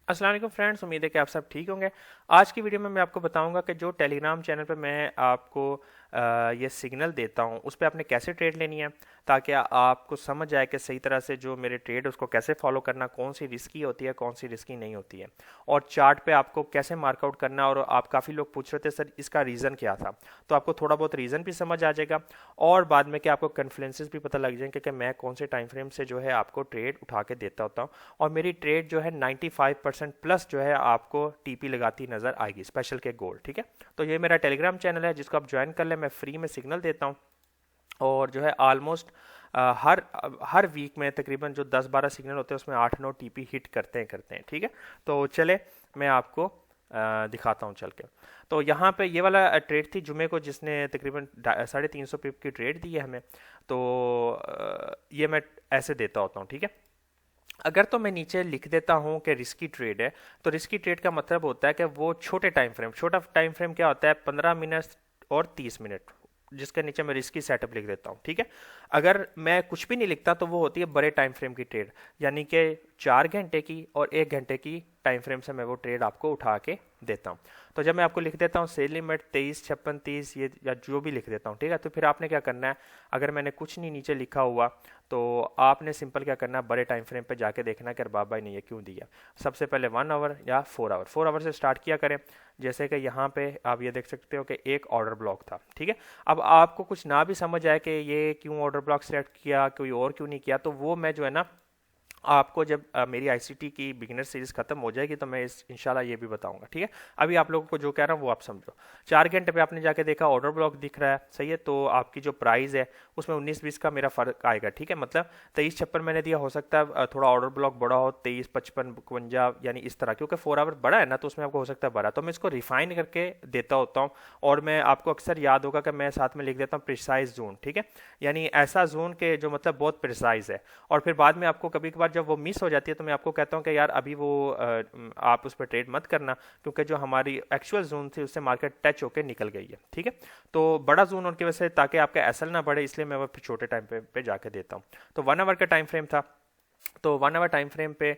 अस्सलाम वालेकुम फ्रेंड्स, उम्मीद है कि आप सब ठीक होंगे। आज की वीडियो में मैं आपको बताऊंगा कि जो टेलीग्राम चैनल पे मैं आपको ये सिग्नल देता हूँ उस पर आपने कैसे ट्रेड लेनी है, ताकि आपको समझ आए कि सही तरह से जो मेरे ट्रेड उसको कैसे फॉलो करना, कौन सी रिस्की होती है, कौन सी रिस्की नहीं होती है, और चार्ट पे आपको कैसे मार्कआउट करना। और आप काफ़ी लोग पूछ रहे थे सर इसका रीज़न क्या था, तो आपको थोड़ा बहुत रीज़न भी समझ आ जाएगा और बाद में कि आपको कन्फ्लुएंसेस भी पता लग जाएंगे कि मैं कौन से टाइम फ्रेम से जो है आपको ट्रेड उठा के देता होता हूँ। और मेरी ट्रेड जो है 95% प्लस जो है आपको टीपी लगाती नज़र आएगी, स्पेशल के गोल्ड। ठीक है, तो ये मेरा टेलीग्राम चैनल है जिसको आप ज्वाइन कर लें। मैं फ्री में सिग्नल देता हूँ और जो है ऑलमोस्ट हर वीक में तकरीबन जो 10-12 सिग्नल होते हैं उसमें 8-9 टीपी हिट करते हैं। ठीक है, तो चले मैं आपको दिखाता हूँ चल के। तो यहाँ पे ये वाला ट्रेड थी जुमे को, जिसने तकरीबन 350 पिप की ट्रेड दी है हमें। तो ये मैं ऐसे देता होता हूँ। ठीक है, अगर तो मैं नीचे लिख देता हूँ कि रिस्की ट्रेड है, तो रिस्की ट्रेड का मतलब होता है कि वो छोटा टाइम फ्रेम क्या होता है, 15 मिनट और 30 मिनट, जिसके नीचे मैं रिस्की सेटअप लिख देता हूँ। ठीक है, अगर मैं कुछ भी नहीं लिखता तो वो होती है बड़े टाइम फ्रेम की ट्रेड, यानी कि 4 घंटे की और 1 घंटे की टाइम फ्रेम से मैं वो ट्रेड आपको उठा के देता हूँ। तो जब मैं आपको लिख देता हूँ सेल लिमिट 23, 56, 30 ये या जो भी लिख देता हूँ, ठीक है, तो फिर आपने क्या करना है, अगर मैंने कुछ नहीं नीचे लिखा हुआ तो आपने सिंपल क्या करना है, बड़े टाइम फ्रेम पे जाके देखना कि अरबाब भाई ने ये क्यों दिया। सबसे पहले 1 आवर या 4 आवर, 4 आवर से स्टार्ट किया करें। जैसे कि यहाँ पे आप ये देख सकते हो कि एक ऑर्डर ब्लॉक था। ठीक है, अब आपको कुछ ना भी समझ आए कि ये क्यों ऑर्डर ब्लॉक सेलेक्ट किया, कोई और क्यों नहीं किया, तो वो मैं जो है ना आपको जब मेरी आईसीटी की बिगिनर सीरीज खत्म हो जाएगी तो मैं इस इंशाल्लाह ये भी बताऊंगा। ठीक है, अभी आप लोगों को जो कह रहा हूँ वो आप समझो। 4 घंटे पे आपने जाके देखा ऑर्डर ब्लॉक दिख रहा है, सही है, तो आपकी जो प्राइस है उसमें 19-20 का मेरा फर्क आएगा। ठीक है, मतलब 23-56 मैंने दिया, हो सकता है थोड़ा ऑर्डर ब्लॉक बड़ा हो, 23-55-52 यानी इस तरह, क्योंकि 4 आवर बड़ा है ना तो उसमें आपको हो सकता है बड़ा, तो मैं इसको रिफाइन करके देता होता हूँ। और मैं आपको अक्सर याद होगा कि मैं साथ में लिख देता हूँ प्रिसाइज जोन। ठीक है, यानी ऐसा जोन के जो मतलब बहुत प्रिसाइज है। और फिर बाद में आपको कभी कभार जब वो मिस हो जाती है तो मैं आपको कहता हूँ कि यार अभी वो आप उस पर ट्रेड मत करना, क्योंकि जो हमारी एक्चुअल जोन थी उससे मार्केट टच होकर निकल गई है। ठीक है, तो बड़ा जोन होने की वजह से ताकि आपका एसएल ना बढ़े, इसलिए मैं वो फिर छोटे टाइम पे जाके देता हूँ। तो 1 आवर का टाइम फ्रेम था, तो 1 आवर टाइम फ्रेम पे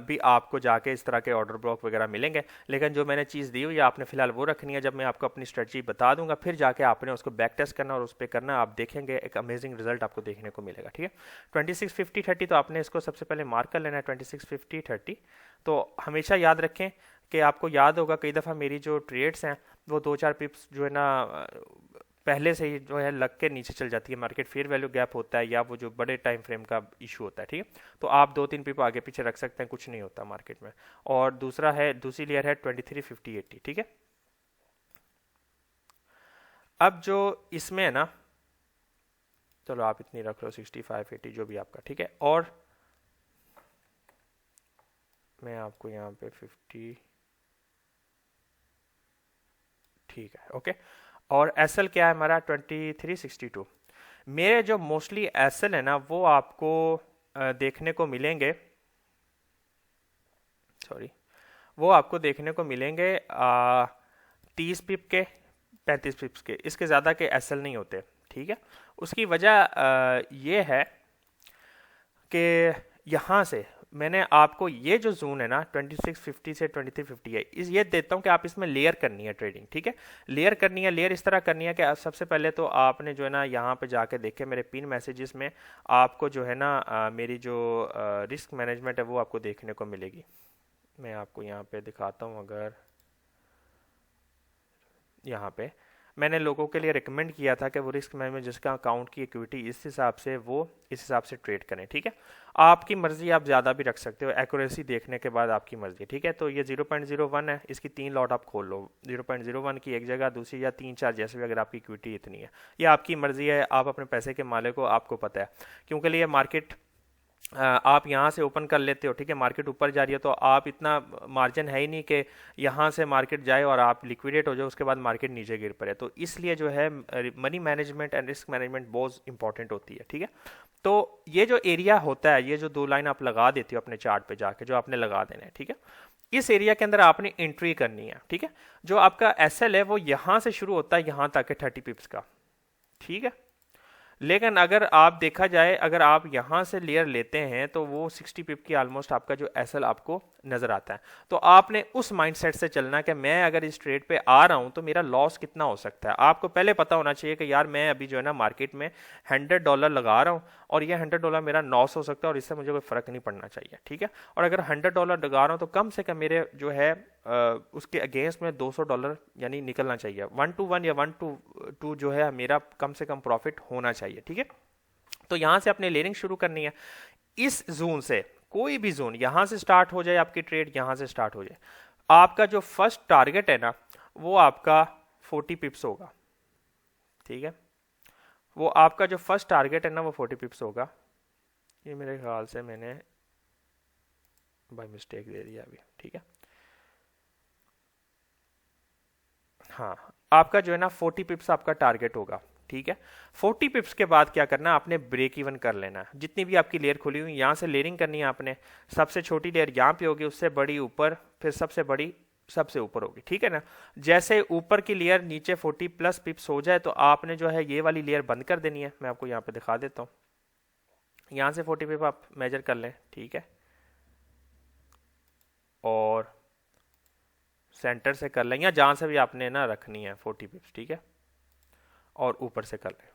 भी आपको जाके इस तरह के ऑर्डर ब्लॉक वगैरह मिलेंगे। लेकिन जो मैंने चीज़ दी हुई है आपने फिलहाल वो रखनी है। जब मैं आपको अपनी स्ट्रेटजी बता दूंगा फिर जाके आपने उसको बैक टेस्ट करना और उस पर करना, आप देखेंगे एक अमेजिंग रिजल्ट आपको देखने को मिलेगा। ठीक है, 26, 50, 30, तो आपने इसको सबसे पहले मार्क कर लेना है 26, 50, 30। तो हमेशा याद रखें कि आपको याद होगा कई दफ़ा मेरी जो ट्रेड्स हैं वो 2-4 पिप्स जो है ना पहले से ही जो है लग के नीचे चल जाती है मार्केट, फेयर वैल्यू गैप होता है या वो जो बड़े टाइम फ्रेम का इशू होता है। ठीक है, तो आप 2-3 पिप आगे पीछे रख सकते हैं, कुछ नहीं होता मार्केट में। और दूसरी लेयर है 23, 50, 80। ठीक है, अब जो इसमें है ना, चलो आप इतनी रख लो 65, 80 जो भी आपका। ठीक है, और मैं आपको यहाँ पे 50, ठीक है, ओके। और एसएल क्या है हमारा 23, 62। मेरे जो मोस्टली एसएल है ना वो आपको देखने को मिलेंगे, सॉरी, वो आपको देखने को मिलेंगे 30 पिप के, 35 पिप्स के, इसके ज़्यादा के एसएल नहीं होते। ठीक है, उसकी वजह ये है कि यहाँ से मैंने आपको ये जो जोन है ना 2650 से 2350 है, इस ये देता हूँ कि आप इसमें लेयर करनी है ट्रेडिंग। ठीक है, लेयर करनी है, लेयर इस तरह करनी है कि सबसे पहले तो आपने जो है ना यहाँ पे जाके देखे मेरे पिन मैसेजेस में आपको जो है ना मेरी जो रिस्क मैनेजमेंट है वो आपको देखने को मिलेगी। मैं आपको यहाँ पे दिखाता हूँ, अगर यहाँ पे मैंने लोगों के लिए रिकमेंड किया था कि वो रिस्क मैनेजमेंट जिसका अकाउंट की इक्विटी इस हिसाब से वो इस हिसाब से ट्रेड करें। ठीक है, आपकी मर्जी, आप ज़्यादा भी रख सकते हो, एक्यूरेसी देखने के बाद आपकी मर्जी। ठीक है, तो ये 0.01 है, इसकी 3 लॉट आप खोल लो, 0.01 की एक जगह, दूसरी या 3-4 जैसे भी, अगर आपकी इक्विटी इतनी है। ये आपकी मर्जी है, आप अपने पैसे के मालिक हो, आपको पता है। क्योंकि लिए मार्केट आप यहाँ से ओपन कर लेते हो, ठीक है, मार्केट ऊपर जा रही है तो आप इतना मार्जिन है ही नहीं कि यहाँ से मार्केट जाए और आप लिक्विडेट हो जाओ उसके बाद मार्केट नीचे गिर पड़े। तो इसलिए जो है money management and risk management बहुत इंपॉर्टेंट होती है। ठीक है, तो ये जो एरिया होता है, ये जो 2 लाइन आप लगा देते हो अपने चार्ट पे जाके, जो आपने लगा देना है, ठीक है, इस एरिया के अंदर आपने एंट्री करनी है। ठीक है, जो आपका एसएल है वो यहाँ से शुरू होता है यहाँ तक है 30 पिप्स का। ठीक है, लेकिन अगर आप देखा जाए, अगर आप यहाँ से लेयर लेते हैं तो वो 60 पिप की ऑलमोस्ट आपका जो एसएल आपको नजर आता है। तो आपने उस माइंडसेट से चलना कि मैं अगर इस ट्रेड पे आ रहा हूं तो मेरा लॉस कितना हो सकता है। आपको पहले पता होना चाहिए कि यार मैं अभी जो है ना मार्केट में $100 लगा रहा हूं और ये $100 मेरा लॉस हो सकता है और इससे मुझे कोई फर्क नहीं पड़ना चाहिए, ठीक है। और अगर $100 लगा रहा हूं तो कम से कम मेरे जो है उसके अगेंस्ट में $200 यानी निकलना चाहिए। 1 to 1 या 1 to 2 जो है मेरा कम से कम प्रॉफिट होना चाहिए, ठीक है। तो यहां से अपने लेयरिंग शुरू करनी है। इस जोन से कोई भी जोन, यहां से स्टार्ट हो जाए आपकी ट्रेड, यहां से स्टार्ट हो जाए, आपका जो फर्स्ट टारगेट है ना वो आपका 40 पिप्स होगा, ठीक है। वो आपका जो फर्स्ट टारगेट है ना वो 40 पिप्स होगा। ये मेरे ख्याल से मैंने बाय मिस्टेक दे दिया अभी, ठीक है। हाँ, आपका जो है ना 40 पिप्स आपका टारगेट होगा, ठीक है। 40 पिप्स के बाद क्या करना, आपने ब्रेक इवन कर लेना। जितनी भी आपकी लेयर खुली हुई यहाँ से लेयरिंग करनी है आपने। सबसे छोटी लेयर यहाँ पे होगी, उससे बड़ी ऊपर, फिर सबसे बड़ी सबसे ऊपर होगी, ठीक है ना। जैसे ऊपर की लेयर नीचे 40 प्लस पिप्स हो जाए तो आपने जो है ये वाली लेयर बंद कर देनी है। मैं आपको यहाँ पे दिखा देता हूँ। यहाँ से 40 पिप आप मेजर कर लें, ठीक है, और सेंटर से कर लें या जहां से भी आपने ना रखनी है 40 पिप्स, ठीक है, और ऊपर से कर लें।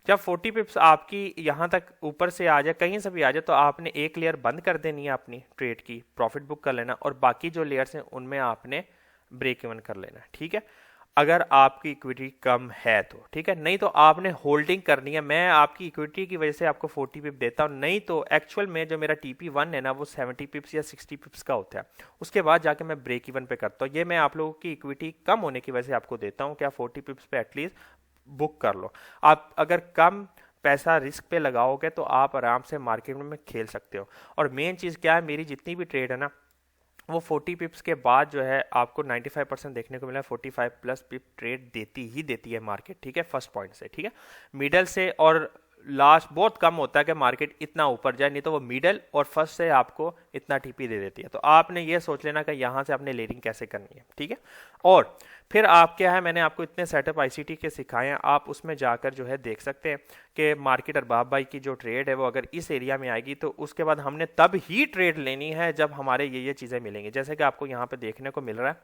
जब 40 पिप्स आपकी यहां तक ऊपर से आ जाए, कहीं से भी आ जाए, तो आपने एक लेयर बंद कर देनी है अपनी ट्रेड की, प्रॉफिट बुक कर लेना, और बाकी जो लेयर्स हैं उनमें आपने ब्रेक इवन कर लेना, ठीक है। अगर आपकी इक्विटी कम है तो, ठीक है, नहीं तो आपने होल्डिंग करनी है। मैं आपकी इक्विटी की वजह से आपको 40 पिप देता हूं, नहीं तो एक्चुअल में जो मेरा TP1 है ना वो 70 पिप्स या 60 पिप्स का होता है। उसके बाद जाके मैं ब्रेक इवन पे करता हूँ। ये मैं आप लोगों की इक्विटी कम होने की वजह से आपको देता हूँ कि आप 40 पिप्स पे एटलीस्ट बुक कर लो। आप अगर कम पैसा रिस्क पे लगाओगे तो आप आराम से मार्केट में खेल सकते हो। और मेन चीज़ क्या है, मेरी जितनी भी ट्रेड है ना वो 40 पिप्स के बाद जो है आपको 95% देखने को मिला। 45 प्लस पिप ट्रेड देती ही देती है मार्केट, ठीक है, फर्स्ट पॉइंट से, ठीक है। मिडल से और लास्ट बहुत कम होता है कि मार्केट इतना ऊपर जाए, नहीं तो वो मिडल और फर्स्ट से आपको इतना टीपी दे देती है। तो आपने ये सोच लेना कि यहाँ से आपने लेयरिंग कैसे करनी है, ठीक है। और फिर आप क्या है, मैंने आपको इतने सेटअप आईसीटी के सिखाए हैं, आप उसमें जाकर जो है देख सकते हैं कि मार्केट अरबाब भाई की जो ट्रेड है वो अगर इस एरिया में आएगी तो उसके बाद हमने तब ही ट्रेड लेनी है जब हमारे ये चीज़ें मिलेंगी। जैसे कि आपको यहाँ पे देखने को मिल रहा है,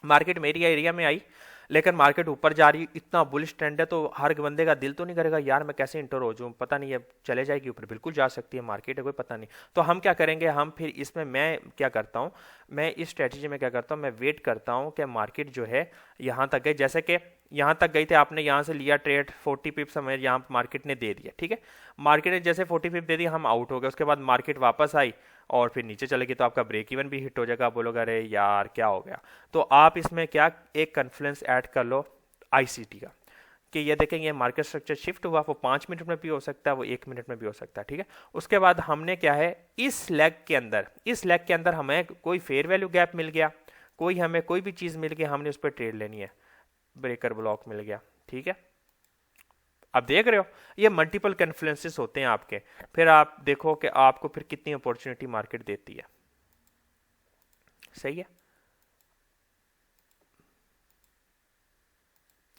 मार्केट मेरी एरिया में आई लेकिन मार्केट ऊपर जा रही, इतना बुलिश ट्रेंड है, तो हर बंदे का दिल तो नहीं करेगा यार मैं कैसे इंटर हो जाऊं, पता नहीं है चले जाएगी ऊपर, बिल्कुल जा सकती है मार्केट है, कोई पता नहीं। तो हम क्या करेंगे, हम फिर इसमें मैं क्या करता हूं, मैं इस स्ट्रेटजी में क्या करता हूं, मैं वेट करता हूं कि मार्केट जो है यहाँ तक गई। जैसे कि यहाँ तक गई थी, आपने यहाँ से लिया ट्रेड 40 पिप्स हमें यहाँ मार्केट ने दे दिया, ठीक है। मार्केट ने जैसे 40 पिप दे दिया, हम आउट हो गए। उसके बाद मार्केट वापस आई और फिर नीचे चलेगी तो आपका ब्रेक इवन भी हिट हो जाएगा। आप बोलोगे अरे यार क्या हो गया। तो आप इसमें क्या एक कॉन्फ्लुएंस ऐड कर लो आईसीटी का, कि ये देखें ये मार्केट स्ट्रक्चर शिफ्ट हुआ, वो 5 मिनट में भी हो सकता है, वो 1 मिनट में भी हो सकता है, ठीक है। उसके बाद हमने क्या है, इस लेग के अंदर हमें कोई फेयर वैल्यू गैप मिल गया, कोई हमें कोई भी चीज मिल गई, हमने उस पर ट्रेड लेनी है, ब्रेकर ब्लॉक मिल गया, ठीक है। आप देख रहे हो ये मल्टीपल कन्फ्लुएंसेस होते हैं आपके। फिर आप देखो कि आपको फिर कितनी अपॉर्चुनिटी मार्केट देती है, सही है।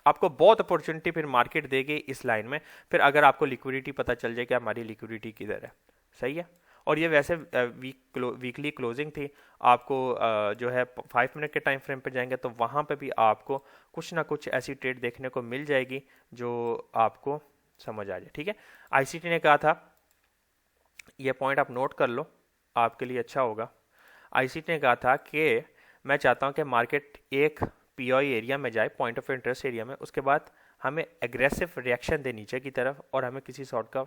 आपको बहुत अपॉर्चुनिटी फिर मार्केट देगी इस लाइन में। फिर अगर आपको लिक्विडिटी पता चल जाए कि हमारी लिक्विडिटी किधर है, सही है। और ये वैसे वीकली क्लोजिंग थी, आपको जो है 5 मिनट के टाइम फ्रेम पे जाएंगे तो वहां पे भी आपको कुछ ना कुछ ऐसी ट्रेड देखने को मिल जाएगी जो आपको समझ आ जाए, ठीक है। आईसीटी ने कहा था, ये पॉइंट आप नोट कर लो, आपके लिए अच्छा होगा। आईसीटी ने कहा था कि मैं चाहता हूं कि मार्केट एक पीओई एरिया में जाए, पॉइंट ऑफ इंटरेस्ट एरिया में, उसके बाद हमें एग्रेसिव रिएक्शन दे नीचे की तरफ और हमें किसी सॉर्ट का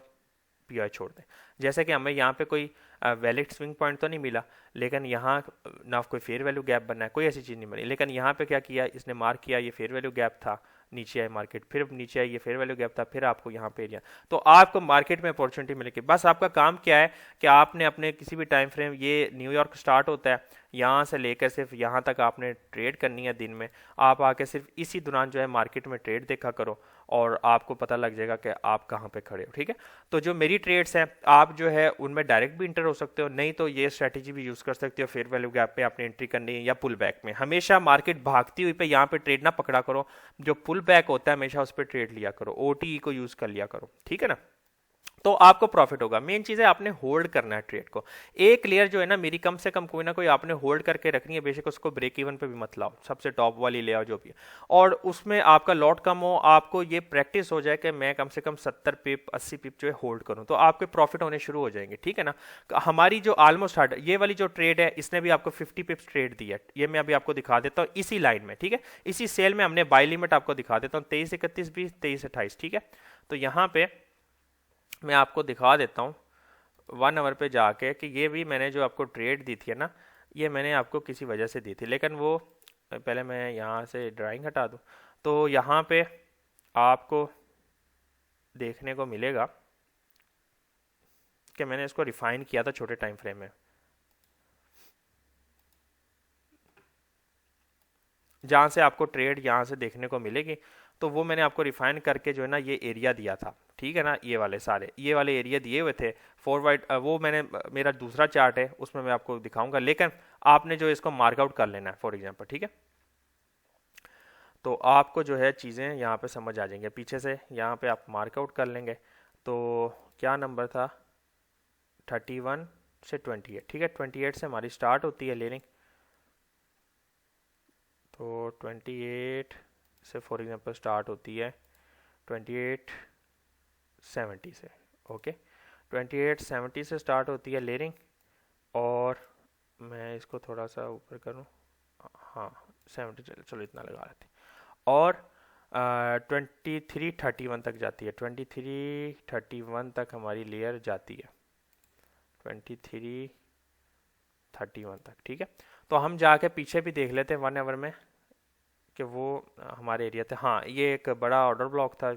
पीओई छोड़ दें। जैसे कि हमें यहाँ पे कोई वैलिड स्विंग पॉइंट तो नहीं मिला, लेकिन यहाँ ना कोई फेयर वैल्यू गैप बना है, कोई ऐसी चीज़ नहीं बनी, लेकिन यहाँ पे क्या किया इसने, मार्क किया ये फेयर वैल्यू गैप था, नीचे आई मार्केट, फिर नीचे आई ये फेयर वैल्यू गैप था, फिर आपको यहाँ पे एरिया। तो आपको मार्केट में अपॉर्चुनिटी मिलेगी। बस आपका काम क्या है कि आपने अपने किसी भी टाइम फ्रेम, ये न्यूयॉर्क स्टार्ट होता है, यहाँ से लेकर सिर्फ यहाँ तक आपने ट्रेड करनी है दिन में। आप आके सिर्फ इसी दौरान जो है मार्केट में ट्रेड देखा करो और आपको पता लग जाएगा कि आप कहाँ पे खड़े हो। ठीक है, तो जो मेरी ट्रेड्स हैं आप जो है उनमें डायरेक्ट भी इंटर हो सकते हो, नहीं तो ये स्ट्रेटेजी भी यूज़ कर सकते हो। फेयर वैल्यू गैप पे आपने एंट्री करनी है या पुल बैक में। हमेशा मार्केट भागती हुई पे यहाँ पे ट्रेड ना पकड़ा करो, जो पुल बैक होता है हमेशा उस पर ट्रेड लिया करो, ओटीई को यूज़ कर लिया करो। ठीक है ना, तो आपको प्रॉफिट होगा। मेन चीज़ है आपने होल्ड करना है ट्रेड को। एक लेयर जो है ना मेरी कम से कम कोई ना कोई आपने होल्ड करके रखनी है, बेशक उसको ब्रेक इवन पे भी मत लाओ, सबसे टॉप वाली ले आओ जो भी है, और उसमें आपका लॉट कम हो, आपको ये प्रैक्टिस हो जाए कि मैं कम से कम 70 पिप 80 पिप जो है होल्ड करूं, तो आपके प्रॉफिट होने शुरू हो जाएंगे। ठीक है ना, हमारी जो ऑलमोस्ट हार्ड ये वाली जो ट्रेड है इसने भी आपको 50 पिप्स ट्रेड दी है, ये मैं अभी आपको दिखा देता हूँ इसी लाइन में। ठीक है, इसी सेल में हमने बाय लिमिट आपको दिखा देता हूँ 23 31 20 23 28। ठीक है, तो यहाँ पे मैं आपको दिखा देता हूँ 1 आवर पे जाके कि ये भी मैंने जो आपको ट्रेड दी थी ना, ये मैंने आपको किसी वजह से दी थी, लेकिन वो पहले मैं यहाँ से ड्राइंग हटा दूँ तो यहाँ पे आपको देखने को मिलेगा कि मैंने इसको रिफाइन किया था छोटे टाइम फ्रेम में, जहाँ से आपको ट्रेड यहाँ से देखने को मिलेगी, तो वो मैंने आपको रिफाइन करके जो है ना ये एरिया दिया था। ठीक है ना, ये वाले सारे ये वाले एरिया दिए हुए थे फॉरवर्ड, वो मैंने मेरा दूसरा चार्ट है उसमें मैं आपको दिखाऊंगा, लेकिन आपने जो इसको मार्कआउट कर लेना है फॉर एग्जांपल। ठीक है, तो आपको जो है चीज़ें यहाँ पे समझ आ जाएंगे, पीछे से यहाँ पे आप मार्कआउट कर लेंगे। तो क्या नंबर था 31 से 28। ठीक है, 28 से हमारी स्टार्ट होती है लेनिंग, तो 28 से फॉर एग्जांपल स्टार्ट होती है 2870 से। ओके, 2870 से स्टार्ट होती है लेनिंग, और मैं इसको थोड़ा सा ऊपर करूं, हाँ 70, चलो इतना लगा लेते हैं, और 2331 तक जाती है, 2331 तक हमारी लेयर जाती है, 2331 तक। ठीक है, तो हम जाके पीछे भी देख लेते हैं 1 आवर में कि वो हमारे एरिया थे। हाँ, ये एक बड़ा ऑर्डर ब्लॉक था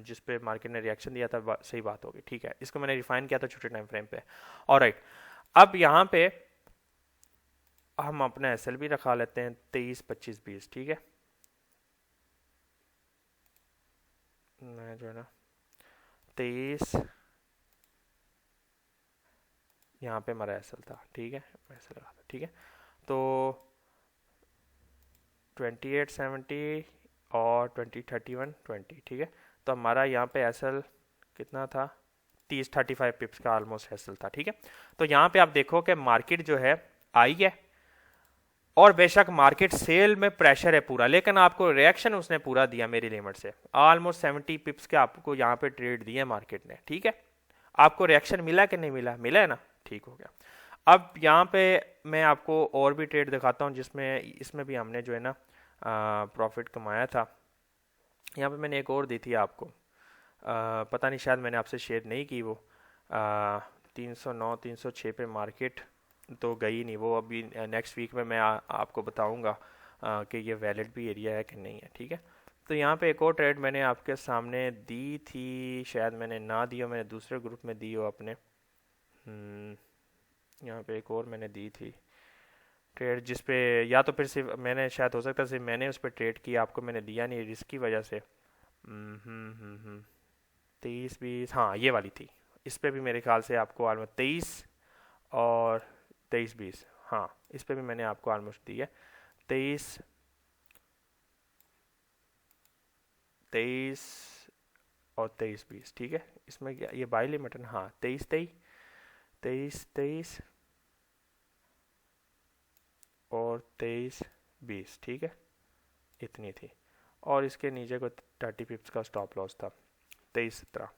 जिस पे मार्केट ने रिएक्शन दिया था, सही बात होगी। ठीक है, इसको मैंने रिफाइन किया था छोटे टाइम फ्रेम पे। ऑलराइट, अब यहाँ पे हम अपना एसएल भी रखा लेते हैं 23 25 20। ठीक है, मैं जो है ना 23 यहाँ पे हमारा एसएल था। ठीक है, मैं एसएल लगा था। ठीक है, तो 2870 और 2031 20। ठीक है, तो हमारा यहाँ पे एसएल कितना था 35 पिप्स का ऑलमोस्ट एसएल था। ठीक है, तो यहाँ पे आप देखो कि मार्केट जो है आई है, और बेशक मार्केट सेल में प्रेशर है पूरा, लेकिन आपको रिएक्शन उसने पूरा दिया मेरी लिमिट से, ऑलमोस्ट 70 पिप्स के आपको यहाँ पे ट्रेड दिए मार्केट ने। ठीक है, आपको रिएक्शन मिला कि नहीं मिला, मिला है ना, ठीक हो गया। अब यहाँ पे मैं आपको और भी ट्रेड दिखाता हूँ जिसमें इसमें भी हमने जो है ना प्रॉफिट कमाया था। यहाँ पे मैंने एक और दी थी आपको, पता नहीं शायद मैंने आपसे शेयर नहीं की वो, 309 306 पे मार्केट तो गई नहीं वो, अभी नेक्स्ट वीक में मैं आपको बताऊंगा कि ये वैलिड भी एरिया है कि नहीं है। ठीक है, तो यहाँ पे एक और ट्रेड मैंने आपके सामने दी थी, शायद मैंने ना दी हो, मैंने दूसरे ग्रुप में दी हो अपने, यहाँ पे एक और मैंने दी थी ट्रेड जिस पे या तो फिर सिर्फ मैंने, शायद हो सकता है सिर्फ मैंने उस पर ट्रेड किया, आपको मैंने दिया नहीं रिस्क की वजह से। 23 20, हाँ ये वाली थी, इस पे भी मेरे ख्याल से आपको ऑलमोस्ट 23 और 23 20, हाँ इस पे भी मैंने आपको ऑलमोस्ट दी है 23 और 23 20। ठीक है, इसमें क्या ये बाई लिमिट है, हाँ 23 23 और 23 20। ठीक है, इतनी थी, और इसके नीचे को 30 पिप्स का स्टॉप लॉस था 23 17।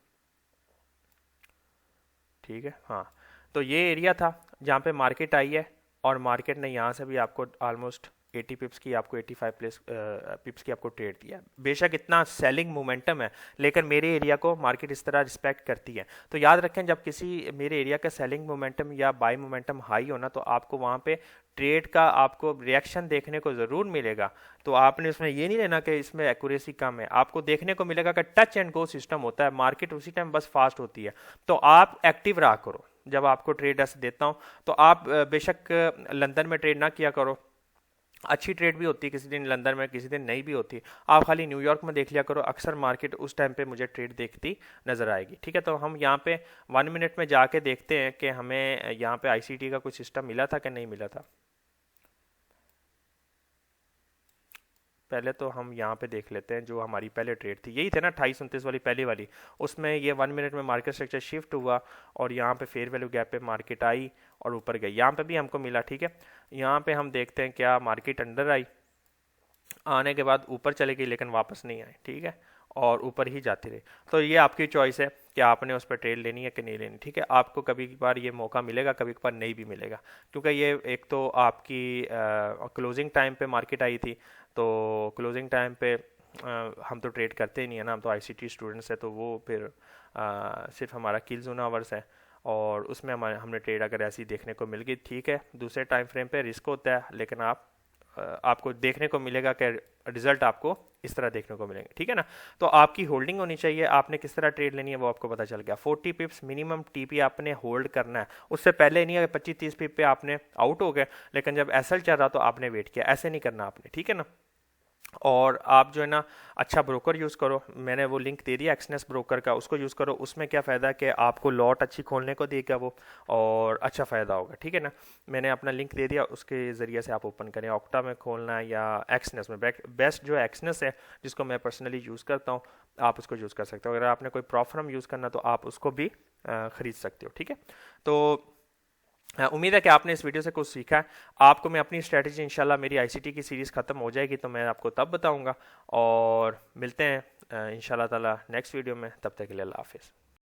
ठीक है, हाँ तो ये एरिया था जहाँ पे मार्केट आई है, और मार्केट ने यहाँ से भी आपको ऑलमोस्ट 80 पिप्स की आपको 85 प्लस पिप्स की आपको ट्रेड दिया। बेशक इतना सेलिंग मोमेंटम है, लेकिन मेरे एरिया को मार्केट इस तरह रिस्पेक्ट करती है। तो याद रखें जब किसी मेरे एरिया का सेलिंग मोमेंटम या बाई मोमेंटम हाई होना, तो आपको वहाँ पे ट्रेड का आपको रिएक्शन देखने को ज़रूर मिलेगा। तो आपने उसमें ये नहीं लेना कि इसमें एक्यूरेसी कम है, आपको देखने को मिलेगा कि टच एंड गो सिस्टम होता है, मार्केट उसी टाइम बस फास्ट होती है। तो आप एक्टिव रहा करो, जब आपको ट्रेड ऐसे देता हूँ तो आप बेशक लंदन में ट्रेड ना किया करो, अच्छी ट्रेड भी होती है, किसी दिन लंदन में, किसी दिन नहीं भी होती। आप खाली न्यूयॉर्क में देख लिया करो, अक्सर मार्केट उस टाइम पे मुझे ट्रेड देखती नज़र आएगी। ठीक है, तो हम यहाँ पे 1 मिनट में जाके देखते हैं कि हमें यहाँ पे आईसीटी का कुछ सिस्टम मिला था कि नहीं मिला था। पहले तो हम यहाँ पे देख लेते हैं जो हमारी पहले ट्रेड थी, यही थे ना 2829 वाली पहली वाली। उसमें ये 1 मिनट में मार्केट स्ट्रक्चर शिफ्ट हुआ और यहाँ पे फेयर वैल्यू गैप पे मार्केट आई और ऊपर गई, यहाँ पे भी हमको मिला। ठीक है, यहाँ पे हम देखते हैं क्या मार्केट अंडर आई, आने के बाद ऊपर चले गई लेकिन वापस नहीं आई। ठीक है, और ऊपर ही जाती रही। तो ये आपकी चॉइस है कि आपने उस पर ट्रेड लेनी है कि नहीं लेनी। ठीक है, आपको कभी कभार ये मौका मिलेगा, कभी कभार नहीं भी मिलेगा, क्योंकि ये एक तो आपकी क्लोजिंग टाइम पे मार्केट आई थी, तो क्लोजिंग टाइम पे हम तो ट्रेड करते ही नहीं है ना, हम तो आईसीटी स्टूडेंट्स है, तो वो फिर सिर्फ हमारा किल जोन आवर्स है और उसमें हमने ट्रेड अगर ऐसी देखने को मिल गई ठीक है। दूसरे टाइम फ्रेम पे रिस्क होता है, लेकिन आपको देखने को मिलेगा कि रिजल्ट आपको इस तरह देखने को मिलेंगे। ठीक है ना, तो आपकी होल्डिंग होनी चाहिए, आपने किस तरह ट्रेड लेनी है वो आपको पता चल गया। 40 पिप्स मिनिमम टीपी आपने होल्ड करना है, उससे पहले नहीं है 25-30 पिप पे आपने आउट हो गए, लेकिन जब एसएल चल रहा तो आपने वेट किया, ऐसे नहीं करना आपने। ठीक है ना, और आप जो है ना अच्छा ब्रोकर यूज़ करो, मैंने वो लिंक दे दिया एक्सनेस ब्रोकर का, उसको यूज़ करो। उसमें क्या फ़ायदा है कि आपको लॉट अच्छी खोलने को देगा वो और अच्छा फ़ायदा होगा। ठीक है ना, मैंने अपना लिंक दे दिया, उसके ज़रिए से आप ओपन करें, ऑक्टा में खोलना है या एक्सनेस में। बेस्ट जो एक्सनेस है जिसको मैं पर्सनली यूज़ करता हूँ, आप उसको यूज़ कर सकते हो। अगर आपने कोई प्रॉफर्म यूज़ करना तो आप उसको भी ख़रीद सकते हो। ठीक है, तो उम्मीद है कि आपने इस वीडियो से कुछ सीखा है। आपको मैं अपनी स्ट्रेटजी इंशाल्लाह मेरी आईसीटी की सीरीज़ ख़त्म हो जाएगी तो मैं आपको तब बताऊंगा, और मिलते हैं इंशाल्लाह ताला नेक्स्ट वीडियो में। तब तक के लिए अल्लाह हाफिज़।